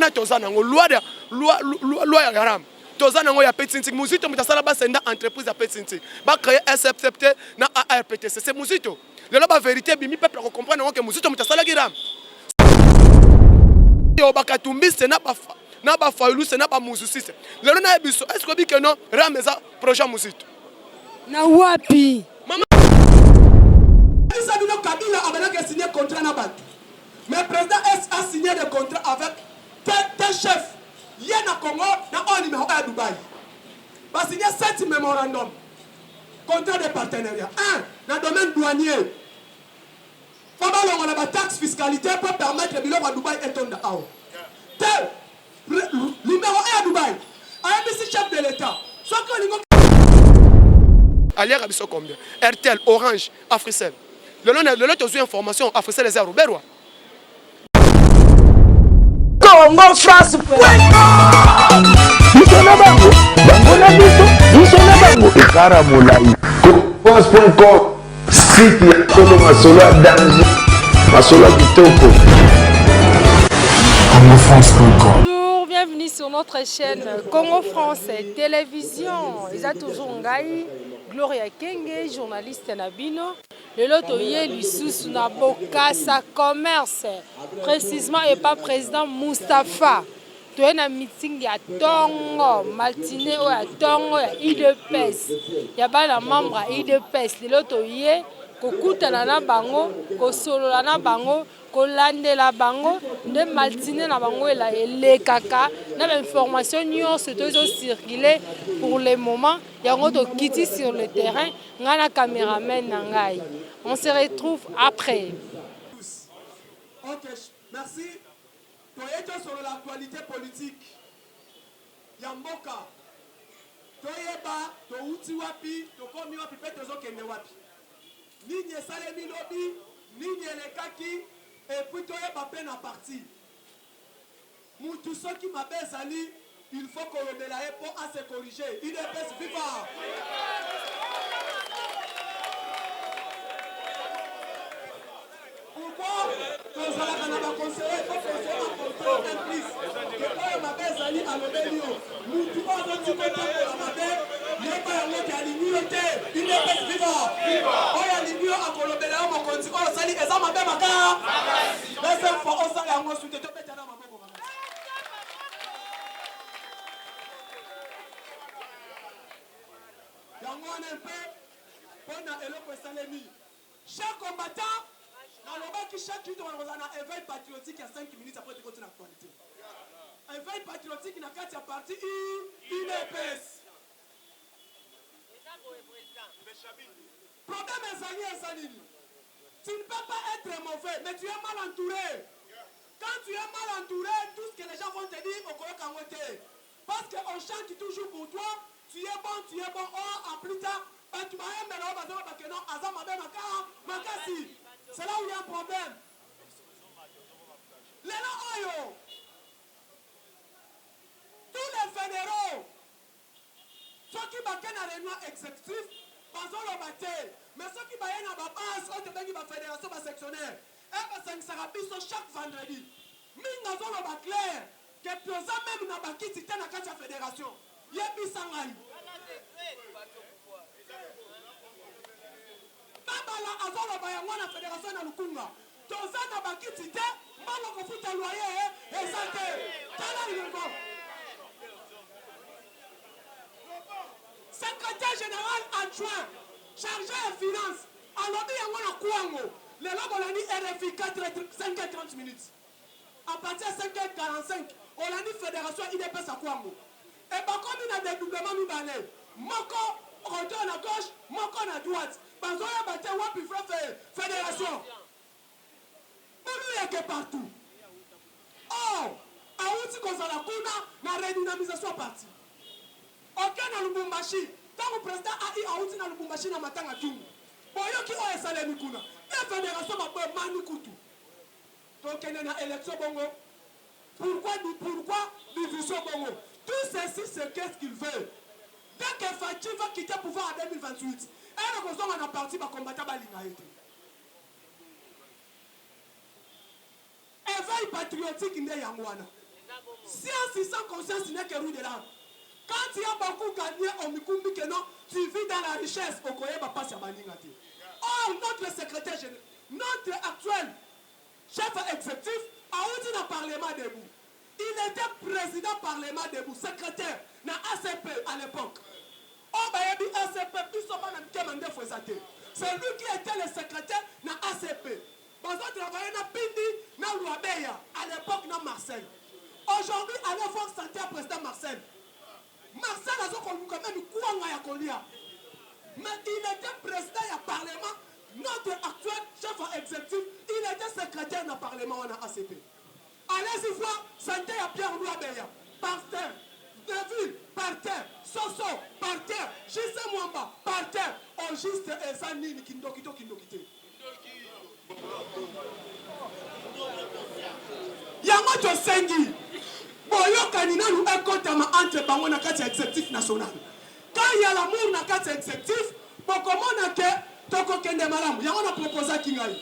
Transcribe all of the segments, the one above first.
wana tozana ngo loi ya garam tozana ngo ya Petinti muzito mutasala ba senda entreprise ya Petinti ba créer SFCT na ARPTC c'est muzito lelo ba vérité bimi peuple ko comprendre que muzito mutasala giram yo bakatumbise na ba failu se na ba muzusise lelo na biso est-ce que bike non rameza projet muzito na wapi mama ça bino Kabila a signé contrat na bantu mais le président a signé des contrats avec tel chef. Il y a un Congo, un numéro à Dubaï. Il a signé 7 mémorandums. Contrat de partenariat. 1. Dans le domaine douanier. Il faut avoir la taxe fiscalité pour permettre le bilan à Dubaï et ton dehors. 2. Numéro 1 à Dubaï. Un chef de l'État. Soit que Alier Abisso combien RTL, Orange, Africell. Le lot de informations, Africell les Roberts. Congo France France.com site ya Kolo Masolo ya danger Masolo ya kitoko CongoFrance.com. Bonjour, bienvenue sur notre chaîne Congo France Télévision. Ils ont toujours Ngai, Gloria Kenge, journaliste Nabino. Le loto yé lisusu na Bokassa commerce précisément et pas président Moustapha. Tu es na meeting ya Tongo Maltine ou ya Tongo ya IDPS. Ya ba na membre ya IDPS. Le loto yé kokutana na bango, kosolola na bango, kolandela bango, de Maltine na bango le kaka na information nyonso tozo circuler pour le moment. Yango to kiti sur le terrain, ngana caméraman na ngai. On se retrouve après. Ok, merci. Pour être sur l'actualité politique, Yamboka, Toyeba, Touti Wapi, Tokomi Wapi, Petozo Kende Wapi. Nigne Salemi Lobi, Nigne Lekaki, et puis Toyeba peine à partir. Moutou ceux qui m'appellent Sali, il faut qu'on le délaie pour à se corriger. Il est best vivant. Pourquoi quand ça va conseiller, il faut que ça apporte un plus. Que quand ma belle Zali à l'obélio, nous tout le monde dit que pour ma belle, il n'y a pas un mot qui a l'immunité. Il est best vivant. Oh, il y a l'immunité à Colobéla, on continue. Oh, Zali, et ça m'a bien ma cara. Laissez fois, on s'en est en ensuite. Tu peux te dans ma boue. Yangon un peu, pendant Eloko Salemi. Chers combattants, dans le bas qui chaque jour on a un éveil patriotique à 5 minutes après de continuer l'actualité. Éveil patriotique n'a qu'à être parti INPS. Problème est Salini. Tu ne peux pas être mauvais, mais tu es mal entouré. Quand tu es mal entouré, tout ce que les gens vont te dire, on connaît qu'en côté. Parce qu'on chante toujours pour toi, tu es bon, oh, en plus tard, tu m'as aimé, parce que non, Azam m'a bien Makasi. C'est là où il y a un problème. Les Oyo, tous les fédéraux, ceux qui battent dans la réunion exécutive, ils ont le battu. Mais ceux qui battent dans la base, ils ont la fédération sectionnaire. Et ça sera chaque vendredi. Mais nous avons le clair que nous avons même dans la kit dans la fédération. Il y a des sangai. Babala azolo bayango na fédération na Lukunga. Tozana bakiti te, maloko futa loyer ezate. Tala lingo. Secrétaire général adjoint, chargé des finances. Alobi yango na Kouango. Le logo lani RFI 5h30 minutes. À partir de 5h45, on a dit fédération IDPS à Kouango. Et par contre, il y a des doublements mi-balais. Moko, retourne à gauche, Moko à droite. Parce qu'on a battu Wapi fédération. Pour lui, il y a partout. Oh, à où tu as la redynamisation partie. Aucun dans Lubumbashi. Tant que le président a dit à où tu as Lubumbashi dans Matanga Tungu. Pour eux qui ont salé Mikuna. La fédération m'a fait Manikutu. Donc, il y a une élection bongo. Pourquoi division bongo? Tout ceci, c'est qu'est-ce qu'il veut. Dès que Fachi va quitter le pouvoir en 2028, et nous sommes en partie pour combattre l'inaïté. Éveil patriotique n'est pas Yangwana. Science sans conscience n'est que rue de l'âme. Quand tu as beaucoup gagné au Mikumbi que non, tu vis dans la richesse au Koye Bapa Siabaningati. Or, notre secrétaire général, notre actuel chef exécutif a eu un parlement debout. Il était président parlement debout, secrétaire dans ACP à l'époque. C'est lui qui était le secrétaire dans ACP. Nous avons travaillé dans Pindi, dans Louabeya, à l'époque dans Marseille. Aujourd'hui, allez voir santé à président Marcel. Marcel a quand même quoi. Mais il était président du Parlement. Notre actuel chef exécutif, il était secrétaire dans le Parlement en ACP. Allez-y voir santé à Pierre Louabeya, par terre. Deville, par terre. Soso, par terre. Jisse Mwamba, par terre. On juste Zanini, Kindokito. Yango Tosengi. Boyo Kanina nous est comptable entre Bango na carte exécutif national. Quand il y a l'amour na carte exécutif, pour comment on a que Toko Kende Malam, Yango a proposé à Kingai.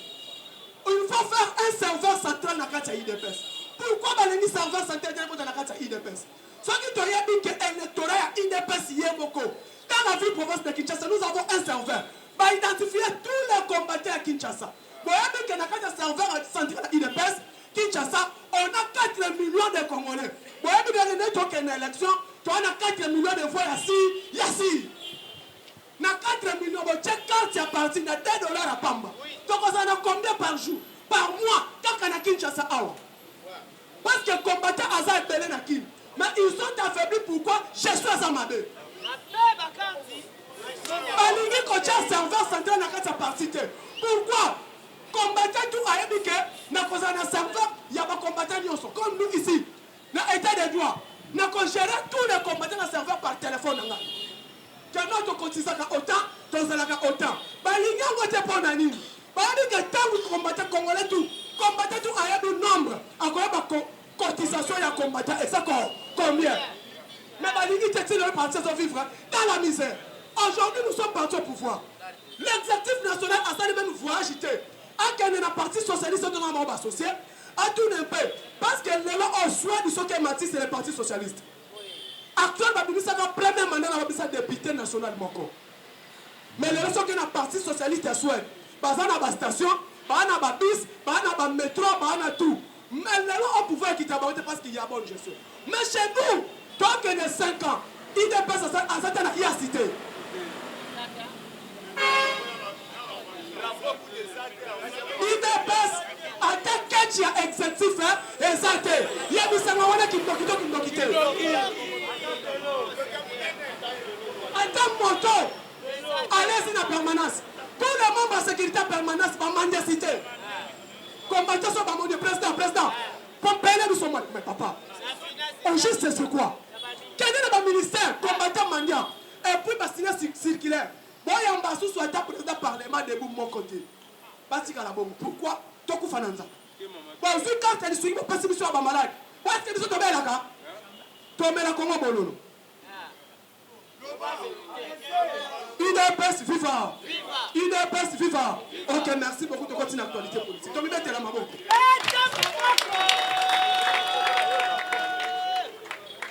Il faut faire un serveur central na carte IDPS. Pourquoi balengi serveur central dans la carte IDPS? Ce qui te dit que l'électorat IDPS y est beaucoup. Dans la ville province de Kinshasa, nous avons un serveur. Va identifier tous les combattants à Kinshasa. Vous voyez que dans la carte serveur central IDPS, Kinshasa, on a 4 millions de Congolais. Vous voyez que dans une élection, on a 4 millions de voix ici. Na 4 millions, vous check carte à partir de $2 à Pamba. Donc on a combien par jour? Par mois, tant qu'on a Kinshasa. Parce que les combattants Aza et Belé Nakin. Mais ils sont affaiblis pourquoi? Je suis à Zamabé. Balingi Kocha serveur central dans cette partie. Pourquoi? Combattant tout a éduqué, n'a pas un serveur, il y a des combattants comme nous ici. Dans l'état de droit, nous avons géré tous les combattants dans serveur par téléphone. Que notre cotisation autant, nous avons autant. Balingi a voté pour Nani. Balingi a tant de combattants congolais tout. Combattants tout a un nombre. Encore une cotisation et un combattant. Et ça combien? Mais Balingi est parti de vivre dans la misère. Aujourd'hui, nous sommes partis au pouvoir. L'exécutif national a ça même voyage. À la partie socialiste, nous avons associé à tout un peu. Parce que les gens ont choisi de ce que Matisse c'est le parti socialiste. Actuellement, nous avons le premier mandat dans le député national. Mais les gens qui ont le parti socialiste à Suède, ils ont une station, ils ont un bus, ils ont un métro, ils ont tout. Mais les gens ont pouvoir quitter parce qu'il y a bonne gestion. Mais chez nous, tant qu'il y a 5 ans, il dépasse à cette cité. Il dépasse à tel qu'il y a exécutif et santé. Il y a des gens qui ont quitté. À tel moto, allez-y dans la permanence. Tous les membres de sécurité permanence vont mendicité. Combattant sur le président. Pour payer nous sommes. Mais papa, on juste c'est quoi? Quel est le ministère combattant mandia? Et puis, il va signer circulaire. Bon, il y a un bassou soit le président parlement de mon côté. Pourquoi? Toku Fananza. Bon, vu quand tu as dit que tu es malade, est-ce que tu es tombé là-bas? Tu es là comment bololo? IDPS viva! IDPS viva! Ok, merci beaucoup de continuer l'actualité politique. Tu es là, maman.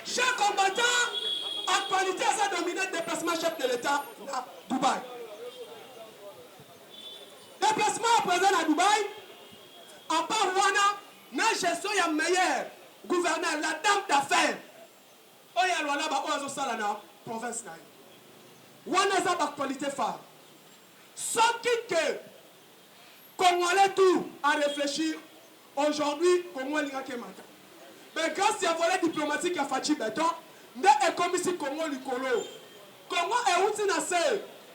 Chers combattants, actualité a dominé le déplacement chef de l'État à Dubaï. Déplacement à présent à Dubaï, à part Wana, la gestion est meilleure. Gouverneur, la dame d'affaires. Il y a la province. Wana a l'actualité phare. Sans qui que Congolais tout à réfléchir, aujourd'hui, Congolais n'a qu'à matin. Mais grâce à la volet diplomatique à Fachi Béton, nous sommes comme ici Congo Licolo. Congo est où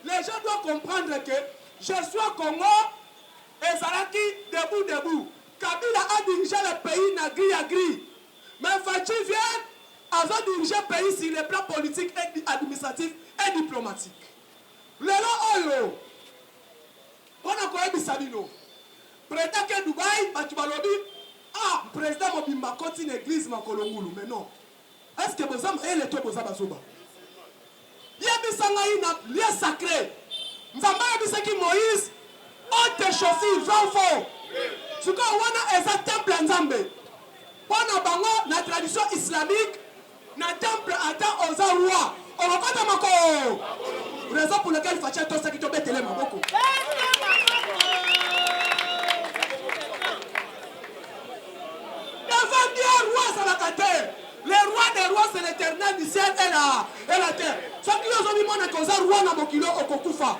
les gens doivent comprendre que je suis au Congo et Zaraki debout. Kabila a dirigé le pays nagri. Mais Fachi vient à diriger le pays sur le plan politique, et administratif et diplomatique. Le long on a quoi Bisabino. Président que Dubaï, Batubalobi, président Mobimba continue l'église Makolongulu. Mais non. Est-ce que vous avez les toits Bazoba? Il y a des lieux sacrés. Nous avons dit Moïse, on te chauffe, il va au fond. Ce qu'on a est un temple en Zambé. Pendant bango, la tradition islamique, na temple attend aux rois. On va pas mako. Raison pour laquelle il faut acheter tout ça qui te bête les maboko. Devant Dieu, roi, ça va cater. Le roi des rois, c'est l'éternel du ciel et la terre. Ceux qui ont mis mon cause roi na mokilo okokufa.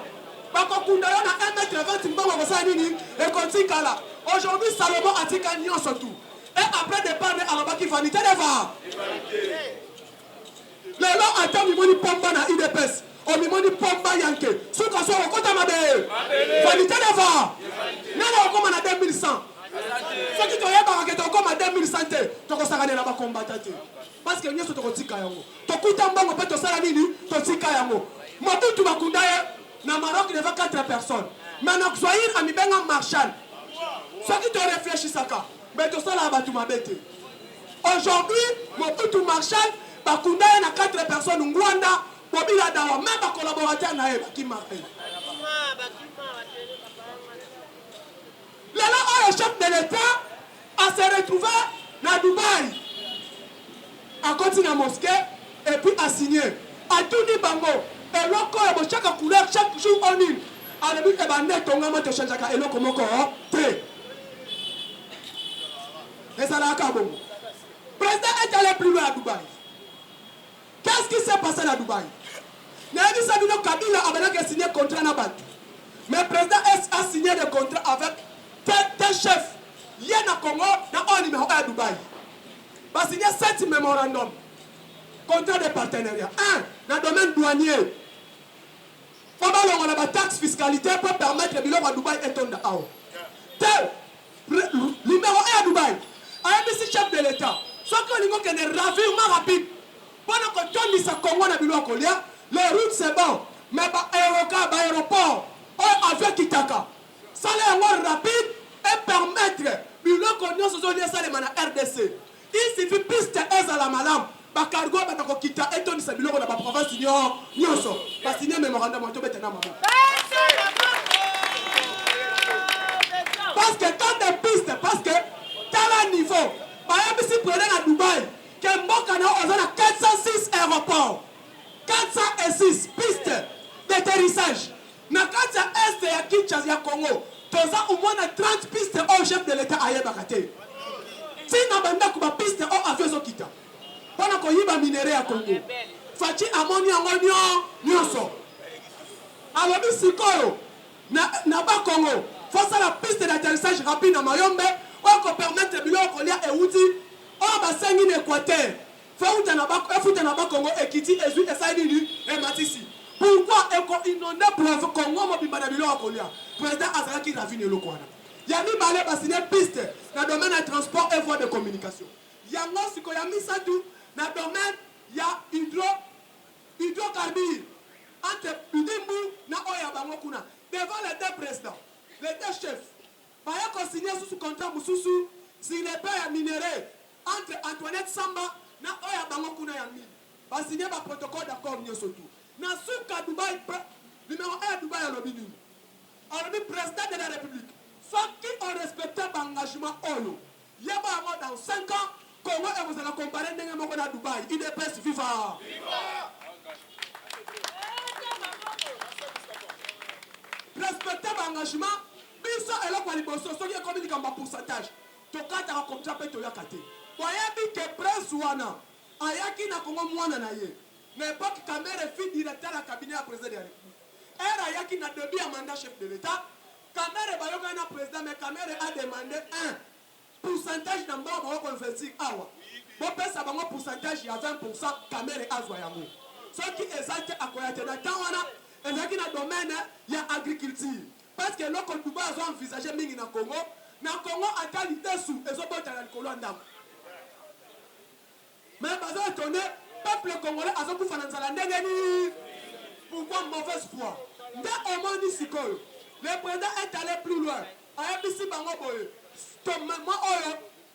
Bakokunda yo na 1m20 mbongo kosa nini et kontikala. Aujourd'hui Salomon a tika nyon surtout. Et après départ de Alabaki vanité deva. Le long attend mimoni pomba na IDPS. O mimoni pomba yanke. Suka so okota mabe. Vanité deva. Nana okoma na 2100. Ceux qui te yeba que to okoma 2100 te. To kosaka na ba combattant. Parce que nyoso to kotika yango. To kuta mbongo pe to sala nini? To tika yango. Mobutu bakunda na Maroc il y avait 4 personnes. Mais na Zaïre ami benga Marshall. Ceux qui te réfléchissent à ça. Mais tout ça là va tout m'abêter. Aujourd'hui, Mobutu Marshall bakunda na 4 personnes Ngwanda, Bobila Dawa, même ba collaborateur na eba qui m'appelle. Là le chef de l'État a se retrouvé na Dubaï. A continué à mosquée et puis a signé. A tout dit bango. Et l'oko est chaque couleur, chaque jour en une. À l'ébut, et ben net, on va te changer et l'oko moko, très. Et ça l'a bon. Le président est allé plus loin à Dubaï. Qu'est-ce qui s'est passé à Dubaï? N'ayez dit ça, nous, Kabila a signé un contrat à Nabat. Mais le président a signé des contrats avec tel chef. Il y a un Congo, dans un numéro à Dubaï. Il a signé 7 mémorandums. Contrat de partenariat. 1, dans le domaine douanier. On a la taxe fiscalité pour permettre le bilan à Dubaï et ton dao. Tel, numéro 1 à Dubaï. ABC chef de l'État. Ce que nous avons un ravissement rapide. Pendant que tu as mis ça Congo na bilan Kolia, les routes c'est bon. Mais aéroport, avion Kitaka. Ça les rapide et permettre bilan Kolia se zonner ça les mana RDC. Il suffit piste à la malam. Bakargo batako kita etoni sa biloko na ba province nyonso ba signer mémorandum to betena mama. Parce que quand des pistes parce que tel niveau ba yebisi prendre à Dubaï que mboka na ozana 406 aéroports 406 pistes d'atterrissage na kati est ya Kinshasa ya Congo toza au moins 30 pistes au chef de l'État ayebakate. Si na banda ku ba piste au avion zo kita pendant qu'on y va minérer à Congo. Fati amoni angonio nyonso. Alors nous sikoyo na ba Congo. Face à la piste d'atterrissage rapide à Mayombe, on peut permettre biloko kolia et outi on va sengi l'Équateur. Fait outa na ba Congo et Kiti et Zui et Saïdi et Matisi. Pourquoi est-ce inondé pour Congo mo bimba na biloko kolia? Président Azaraki ravine le kwana. Yami balé ba signer piste dans le domaine de transport et voies de communication. Yango sikoya misa tout dans le domaine, il y a hydrocarbures. Entre Udimbu et Oyabango. Devant les 2 présidents, les 2 chefs, il y a signé sous contrat Moussoussou, si les pères minéraux entre Antoinette Samba et Oyabango. Il y a signé un protocole d'accord. Dans le Dubaï, numéro 1 à Dubaï, alors le président de la République, ceux qui ont respecté l'engagement, il y a dans 5 ans. Comment vous allez comparer à Dubaï? Il est presque FIFA. Respectez l'engagement. Bisa et là, pour les bosses, ceux qui ont communiqué un pourcentage. Tu as un contrat pour te yakate. Voyez que presse ouana. Ayaki na Congo mouana na ye. Mais pas que caméra fit directeur à cabinet à président de la République. Elle ayaki na début à mandat chef de l'État. Caméra bayoka na président, mais caméra a demandé un pourcentage dans le investir awa. Bon pesa bango pourcentage il y a 20% caméra azwa yango. Ce qui exact à quoi était dans tawana ezaki na domaine ya agriculture. Parce que loko Dubaï a envisagé mingi na Congo atali dessous ezobota na likolo ndam. Mais bazo étonné peuple congolais azokufa na nzala ndenge ni pourquoi mauvaise foi. Nde omoni sikoyo. Le président est allé plus loin. Ayebisi bango boye. Moi oyo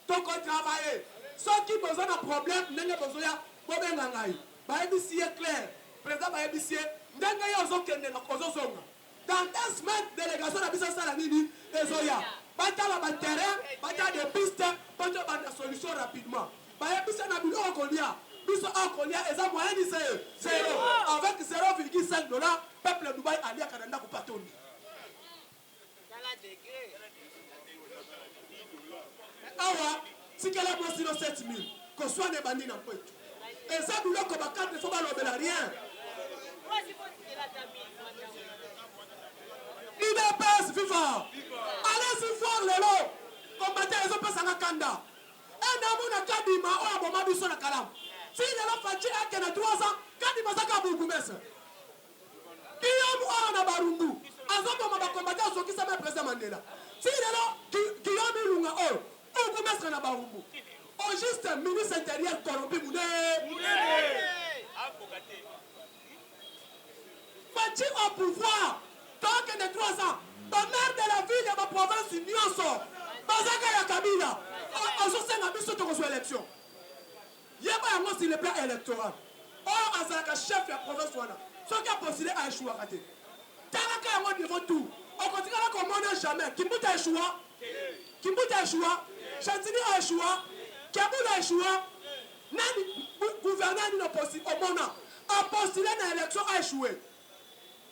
toko travailler. Ceux qui besoin d'un problème, n'engagez pas besoin de ngangai. Baebisi est clair. Président baebisi ndenge yo zokende na kozosonga. Dans 2 semaines délégation na biso sala nini ezoya. batala ba terrain, batala des pistes, batala ba solution rapidement. Baye bisa na bilo okolia, biso okolia eza moyen ni zéro. Avec 0,5 $, peuple de Dubaï alia kananda ko patoni. Awa, si kala mo sino 7000, ko soit ne bandi na poitou. Eza bilo ko ba 4 fois ba lobela rien. IDPS viva. Allez-y voir les lots. Combattez les autres personnes à Kanda. Un amour n'a qu'à dire, oh, bon, ma biso na kalam. Si les lots fatigués à Kena 3 ans, quand ils m'ont à Bougoumes. Guillaume ou na Barumbu. Azobo ma combattre ceux qui s'appellent président Mandela. Si les lots Guillaume Lunga oh, Bougoumes na Barumbu. Au juste ministre intérieur corrompu Moudé. Fatigué au pouvoir. Tant que de 3 ans, la maire de la ville et ma province union sort. Bazaka ya Kabila. On se sent à biso to ko élection. Yeba yango sur le plan électoral. Or azaka chef de la province wana. Ceux qui a postulé à échouer raté. Taraka yango devant tout. On continue à commander jamais. Kimbuta échoua. Kimbuta échoua. Chantini a échoué. Kabula a échoué. Nani gouverneur ni postulé au mona. A postulé dans l'élection a échoué.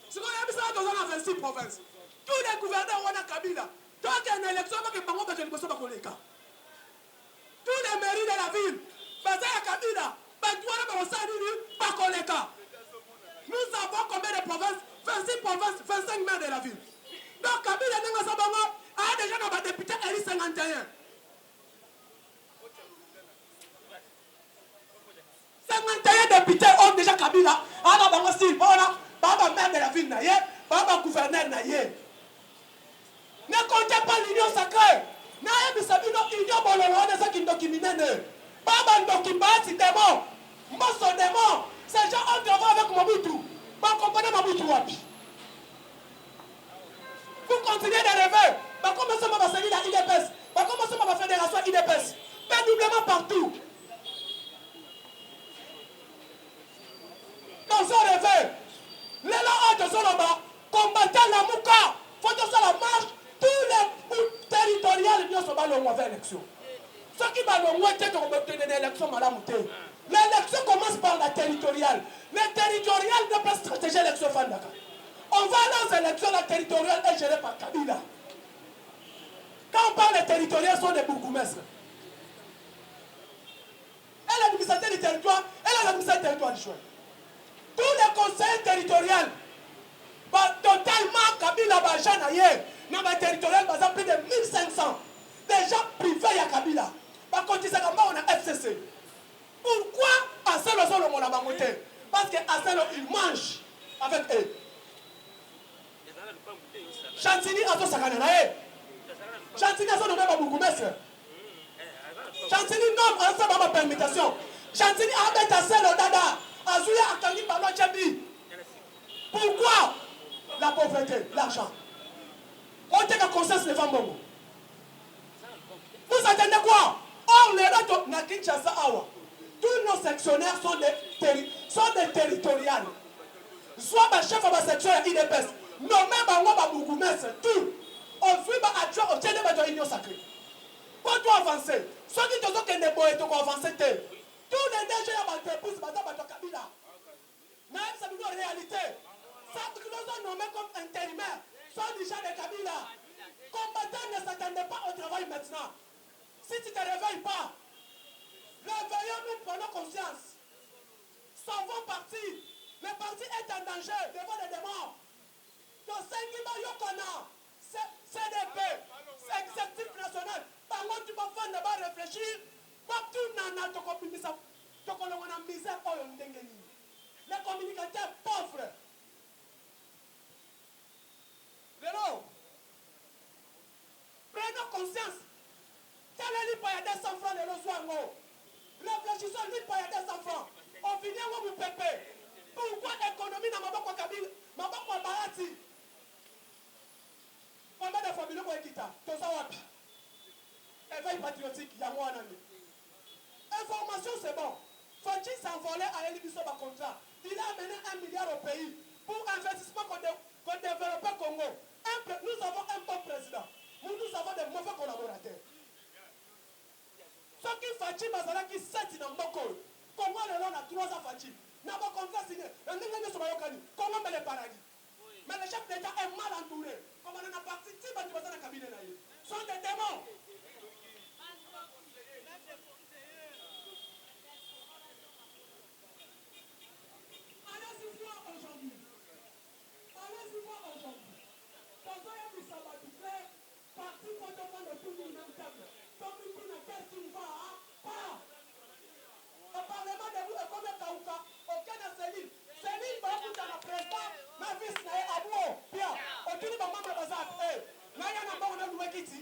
Si on a dans 26 provinces, tous les gouverneurs ont Kabila. Tant qu'il y a une élection, tous les mairies de la ville, Kabila, nous avons combien de provinces? 26 provinces, 25 maires de la ville. Donc Kabila a déjà un député élu 51. 51 députés ont déjà Kabila. Baba maire de la ville naïe, Baba gouverneur naïe. Ne comptez pas l'union sacrée. Naïe bisabino union bololo de ce qui documente. Baba ndokimba si démon. Mosso démon. Ces gens ont travaillé avec Mobutu. Pas comprenez Mobutu wapi. Vous continuez de rêver. Bah comment ça va salir la IDPS? Bah comment ça va fédération IDPS? Péniblement partout. Dans un rêve. Les gens sont là-bas, combattant la mouka, faut que ça la marche, tous les territoriales sont là vers l'élection. Ceux qui vont obtenir une élection, madame, l'élection commence par la territoriale. Les territoriales ne peuvent stratégie l'élection Fandaka. On va dans les élections, la territoriale est gérée par Kabila. Quand on parle des territoriales, ce sont des bourgmestres. Elle est l'administrateur du territoire, elle est l'administrateur du territoire du choix. Tous les conseils territoriaux, totalement Kabila Bajanaye, dans le territorial, par plus de 1500. Des gens privés à Kabila. Par contre, on a FCC. Pourquoi Asselo Solo mon abamoté? Parce que Asselo, il mange avec eux. Chantini a son sacananae. Chantini a son nommé Babougoumes. Chantini nomme en sa ma permutation. Chantini a mis Asselo Dada. Azouya Akani Balo Tchabi. Pourquoi la pauvreté, l'argent? On t'a la conscience de Vambongo. Vous attendez quoi? Or, les autres, na Kinshasa Awa. Tous nos sectionnaires sont des territoriales. Soit ma chef de ma section IDPS, non même à moi, Babougoumes, tout. On suit ma action, on tient de l'union sacrée. Quand tu avances, ceux qui te disent que les boys sont avancés, tous les DG à ma épouse, madame Kabila. Mais c'est une réalité. Ça, nous sommes nommés comme intérimaires. Sont déjà des Kabila. Combattants ne s'attendent pas au travail maintenant. Si tu ne te réveilles pas, réveillons-nous, prenons conscience. Sauvons parti. Le parti est en danger devant les démons. Donc, c'est Yokona, CDP, c'est exécutif national. Par contre, tu vas faire d'abord réfléchir. Les communicateurs pauvres. Prenons conscience. Tel est l'île payé 200 francs de l'Oswango. Réfléchissons l'île payé 200 francs. On finit à vous pépé. Pourquoi l'économie n'a pas Kabila? Ma pas Barati. Combien de familles ont été tout ça wapi? Éveil patriotique, il y a moi en année. Information, c'est bon. Faut-il s'envoler à Elibiso contrat? Il a amené 1 milliard au pays pour investissement qu'on développe au Congo. Nous avons un bon président. nous avons des mauvais collaborateurs. Ce qui Fachi Bazala qui 7 dans Moko. Comment le long a 3 ans Fachi? N'a pas contrat signé. Comment met le paradis? Mais le chef d'État est mal entouré. Comment on a parti si dans le cabinet sont des démons. Allez-y voir aujourd'hui. Allez-y voir aujourd'hui. Quand on a vu ça va tout faire, parti quand on va le tout le même terme. Comme il dit, qu'est-ce qu'il va? Pas. Le Parlement de vous est comme un Kaouka. Aucun de ces livres. Ces livres vont vous dans la président. Ma fils n'a pas à vous. Bien. Aucun de membre de Bazar. Là, il y a un membre de l'Ouekiti.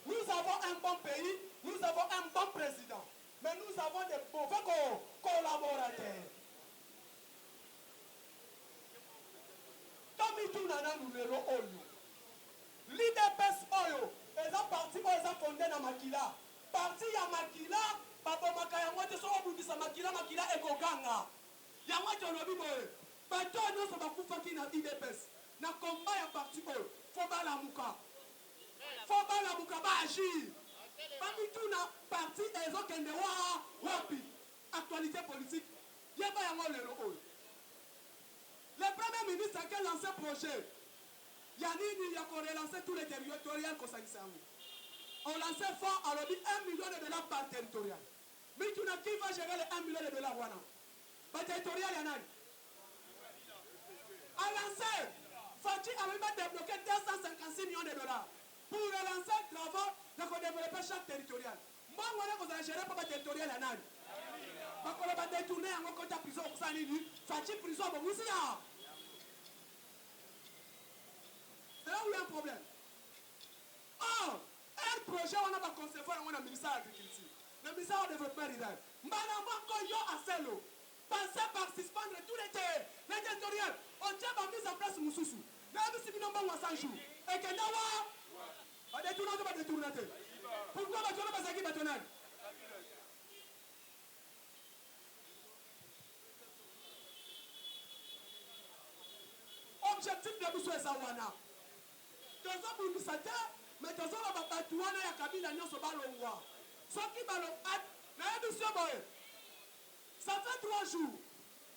Nous avons un bon pays, nous avons un bon président, mais nous avons des mauvais collaborateurs. Comme tout nana nous le olu. L'IDPS Oyo, ils ont parti, ils ont fondé dans Makila. Parti à Makila, Papa Makaya, moi je suis au bout de sa Makila et Goganga. Yamwa Jolobi Boy. Bato nous sommes à Foufa qui n'a IDPS. Na combat ya parti Oyo. Foba la Mouka. Foba la Mouka va agir. Parmi tout na parti, ils ont qu'un wapi. Actualité politique. Yaba Yamwa le Oyo. Le premier ministre a lancé un projet. Yanini y a relancé tous les territoriales qu'on s'agissait. On lançait fort à l'objet $1 million par territorial. Mais tu n'as qui va gérer les $1 million wana. Par territorial, il y en a. A lancé, Fachi a même débloqué $256 millions pour relancer les travaux de développer chaque territorial. Moi, vous allez gérer pas territorial, il y en a. On va détourner en côté prison pour ça. Fachi prison, bon, oui, c'est là. C'est là où il y a un problème. Or, un projet, on a pas concevoir, on a le ministère de l'Agriculture, le ministère du Développement rural. Madame Koyo a celle-là. Pensez participant de tous les territoriales. On tient à mise en place Moussoussou. Là, nous sommes en 100 jours. Et que là, on va détourner, on va détourner. Pourquoi on va détourner parce qu'il va détourner? Objectif de nous, c'est ça, Wana. Tozo Bundisata, mais Tozo va batouana ya Kabila nyonso balongwa. Soki balong at, na émission boye. Ça fait 3 jours.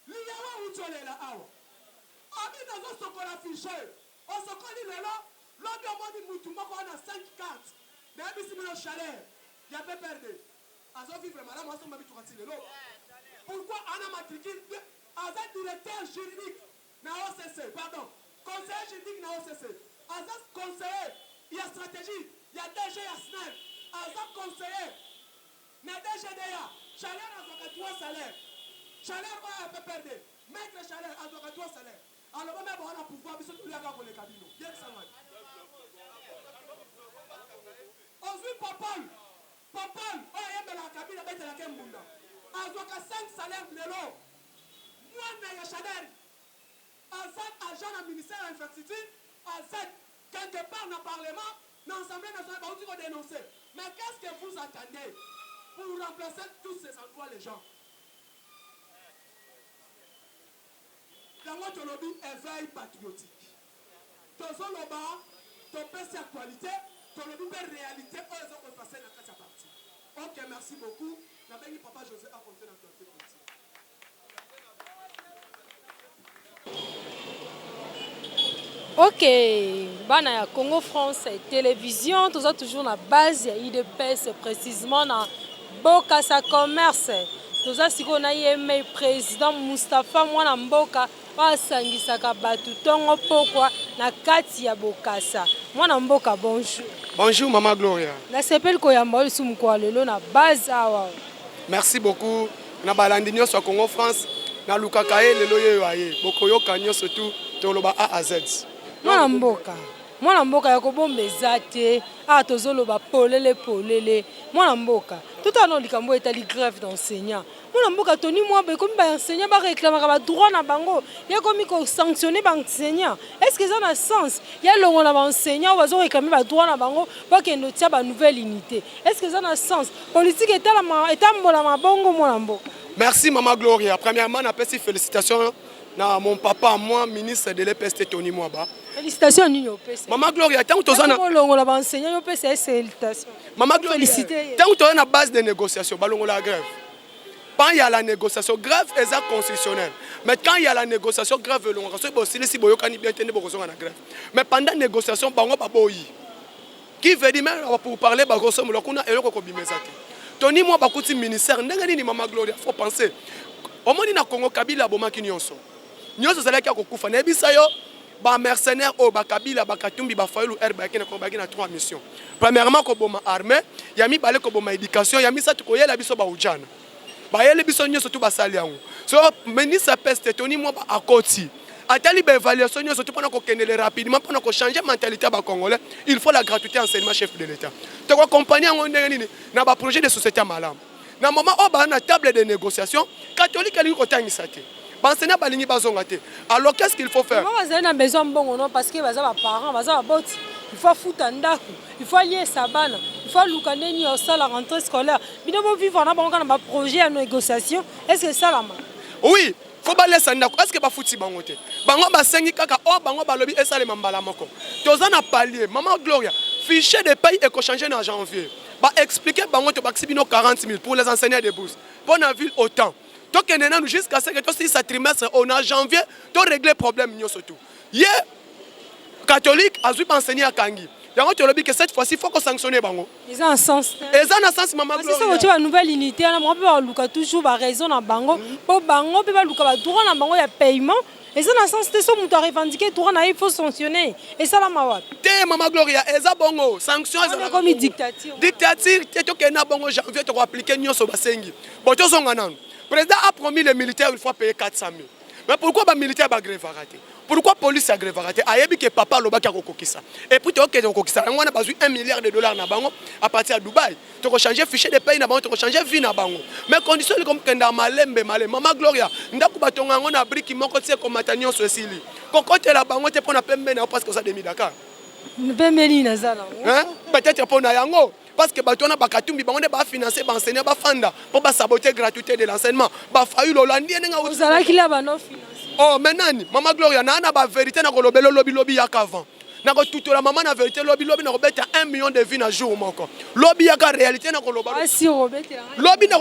Liyawa uchole la awa. Abi nazo sokola fiché. On sokoli lelo, l'obio modi mutu moko na 5 cartes. Na émission le chaleur. Ya pe perdre. Azo vivre madame moi somba bitukati lelo. Pourquoi ana matricule Aza directeur juridique na OCC, pardon. Conseiller juridique na OCC. Azaz conseiller, il y a stratégie, il y a DG, il y a SNEP. Azaz conseiller, mais DGDA, Chaleur a 3 salaires. Chaleur a peu perdu. Maître Chaleur a 3 salaires. Alors, même on a pouvoir, mais c'est tout le monde pour les cabinets. Bien que ça va. On vit Popol. Popol, on a la cabine avec la Kembunda. Azaz 5 salaires de l'eau. Moi, il y a Chaleur. Azaz agent du ministère de l'Infrastructure. Azaz, quelque part dans le Parlement, dans l'Assemblée nationale, on dit qu'on dénonce. Mais qu'est-ce que vous attendez pour remplacer tous ces endroits, les gens? Dans votre lobby, éveil patriotique. Dans son lobby, ton PC actualité, ton lobby belle réalité, eux, ils ont passé dans cette partie. Ok, merci beaucoup. La belle papa José a compté dans l'actualité politique. Ok, bana ya Congo France Télévision, tout ça toujours na base ya IDPS précisément na Bokassa Commerce. Tout ça siko na yeme président Moustapha mwana mboka basangisaka batu tongo pokwa na kati ya Bokassa. Mwana mboka bonjour. Bonjour Maman Gloria. Na sepel ko yamba lisumu mukwa lelo na base awa. Merci beaucoup. Na balandi nyonso Congo France na lukaka ye lelo ye aye. Bokoyoka nyonso tout toloba A à Z. Mwana mboka ya kobomba eza te tozoloba polele mwana mboka tout ano likambo etali grève d'enseignant mwana mboka Tony Mwamba comme ba enseignant ba réclamer ba droit na bango ya comme ko sanctionner ba enseignant est-ce que ça a sens ya longo na ba enseignant bazo réclamer ba droit na bango pour que nous tia ba nouvelle unité est-ce que ça a sens politique est mbola mabongo mwana mboka. Merci Maman Gloria. Premièrement, on appelle félicitations à mon papa, moi, ministre de l'EPST Tony Mwamba. Félicitations à nous. Maman Gloria, tant que tu as une base de négociation, la grève. Quand il y a la négociation, grève est constitutionnelle. Mais quand il y a la négociation, grève est longue. Mais pendant la négociation, qui veut dire même pour parler, Tony Mwamba est ministère, Maman Gloria, il faut penser. Au moins, il y a Congo Kabila, Nyonso. Nyonso, c'est là qu'il y a Kokufa. Ba mercenaires au Bakabila Bakatumbi Bafaulu Herbaki na 3 missions. Premièrement ko boma armée, yami balé ko boma éducation, yami sa tukoye la biso ba ujana. Ba yele biso nyonso tu basali yango. So ministre peste Tony Mwamba akoti. Atali ba évaluation nyonso tu pona ko kenele rapidement pona ko changer mentalité ba congolais, il faut la gratuité enseignement chef de l'état. To ko accompagner yango ndenge nini na ba projet de société malam. Na moment o ba na table de négociation, catholique ali ko tangisa te. Alors qu'est-ce qu'il faut faire? Besoin bon parce que les parents, il faut foutre un dac, il faut lier sa banne, il faut loukaner au la rentrée scolaire. Mais nous vivons dans un projet à négociation. Est-ce que ça la main? Oui, il faut pas laisser un dac. Est-ce que pas foutre bangote? Bango ba sengi kaka o bango ba lobi esa le mambala moko. Tozana palier, maman Gloria, fichier de paye et ko changer en janvier. Ba expliquer bango to baxibino 40 000 pour les enseignants de bourse. Bonne ville autant. Donc, jusqu'à ce que tu ce trimestre, on a janvier, tu régler le problème. Hier, catholique, a enseigné à Kangi. Donc, tu as dit que cette fois-ci, il faut qu'on sanctionne. Ils ont un sens. Ils ont un sens, maman. C'est ça, une nouvelle unité. On peut toujours raison dans Bango. Pour Bango, on peut droit dans Bango, il y a paiement. Et ça, dans le sens, c'est ça, on doit revendiquer, il faut sanctionner. Et ça, la mawa. Maman Gloria, et ça, bongo, sanction. C'est comme une dictature. Dictature, tu as bongo, janvier, tu as appliqué Nyon Sobasengi. Bon, tu as le président a promis les militaires une fois payer 400 000. Mais pourquoi les militaires ont grève raté? Pourquoi la police a grève raté? Il que papa l'a kokisa. Et puis tu as kokisa. On a besoin $1 milliard à partir de Dubaï. Tu as changé fichier de paye, tu as changé vie na bango. Mais condition comme kenda malembe malé. Maman Gloria, ndaku batonga ngona briki moko tse ko matanyo so sili. Kokote la bango te pona pembe na parce que ça demi Dakar. Pembe ni na zala. Hein? Peut-être pona yango. Parce que Batona Bakatumbi, on va financer, on va enseigner, on va fonder, pour saboter la gratuité de l'enseignement. Oh, maintenant, Maman Gloria, on a la vérité, on a le lobby qu'avant. On a toute la maman, la vérité, lobby, on a 1 million de vies à jour. Lobby, il y a la réalité, on a le lobby, on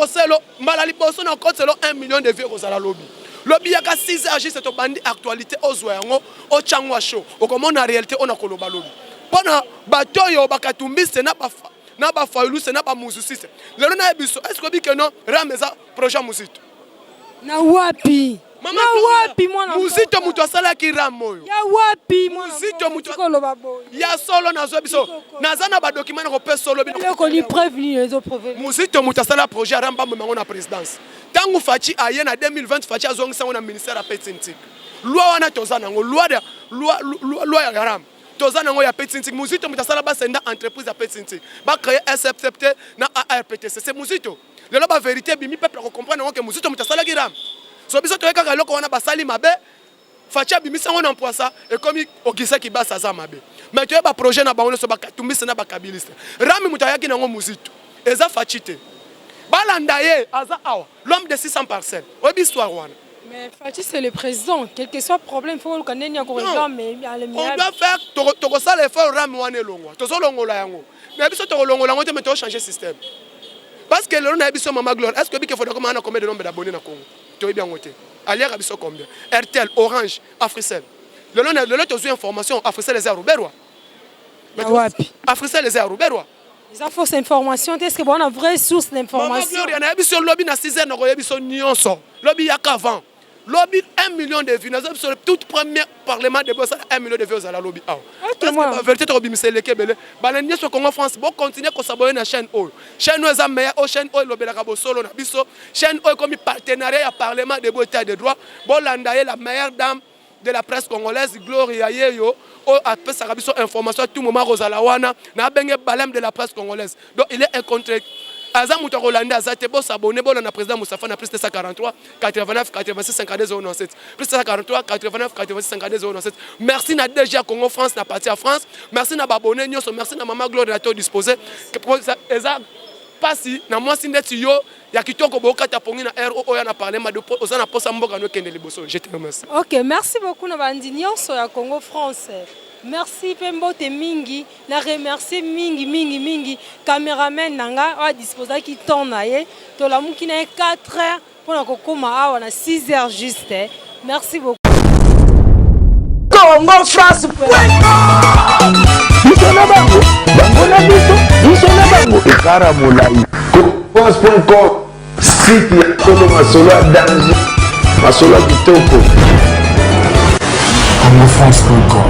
a 1 million de vies à lobby. Lobby, il y a 6 heures, c'est une bande actualité aux Ouéango, au Changwa Show. Au comment la réalité, on a le lobby. Pendant Batoyo, Bakatumbi, c'est n'a pas na ba faulu c'est na ba musiciste le na biso est-ce que non rameza projet musito na wapi mwana musito muto asala ki ramoyo ya wapi mwana musito muto ya solo na zo biso nazana ba document ko pe solo bi ko ni prévenir les autres prévenir musito muto asala projet ramba mo na présidence tangu fachi aye na 2020 fachi azongisa na ministère a petintik loi wana tozana ngo loi ya garam tozana ngo ya petintik muzito mutasala ba senda entreprise ya petintik ba créer SFCT na ARPTC c'est muzito le la vérité bimi peuple ko comprendre que muzito mutasala giram so biso to kaka loko wana basali mabe facha bimi sango na emploi et comme ogisa ki basa za mabe mais tu ba projet na bango so ba tumbisa na ba kabiliste rami mutayaki na ngo muzito eza fachite balanda ye aza awa l'homme de 600 parcelles obi histoire wana. Mais Fatih, c'est le président. Quel que soit le problème, il faut qu'on ait encore un mais on doit faire tout ça les faire ram wane longo. Tout ça longo la yango. Mais biso to longo la ngote mais to changer système. Parce que le na biso Maman Gloire, est-ce que biko faut comment on a combien de nombre d'abonnés na Congo? To bien ngote. Alier biso combien? RTL, Orange, Africell. Le to zo information Africell les Roberwa. Africell les Roberwa. Les fausses informations, est-ce que on a vraie source d'information? Maman Gloire, na biso lobby na 6 heures na ko biso nyonso. Lobby yakavant. Lobby 1 million de vues. Nous avons sur le tout premier parlement de Bossa 1 million de vues à la lobby. La vérité, c'est que les Balaniens sont Congo France. Bon, continuer à s'abonner à la chaîne O. Chaîne O est la meilleure. Chaîne O est le solo. Chaîne O est comme partenariat à parlement de Bossa de droit. Bon, l'andaye la meilleure dame de la presse congolaise, Gloria Yeyo. A fait sa information à tout moment. Rosalawana n'a pas balem de la presse congolaise. Donc il est aza moto akolande aza te bosabone bolanda président Moustapha na plus 243 89 86 52 097 plus 243 89 86 52 097. Merci na DG Congo France na parti à France. Merci na babone nyonso, merci na Mama Gloire na to disposé. Eza pasi na mwasi ndeti yo ya kitoko bokata pongi na RO ya na parler ma de oza na posa mboka no kende liboso. Je te remercie. OK, merci beaucoup na bandi nyonso ya Congo France. Merci Pembote mingi, na remercier mingi cameraman nanga a disposer ki ton na ye to la muki na 4 heures pour na kokoma awa na 6 heures juste. Merci beaucoup. Congo France. Bisona bango, bango na biso, bisona bango ekara molai. France.com street ya solo masolo ya danger. Masolo kitoko. Congo France.com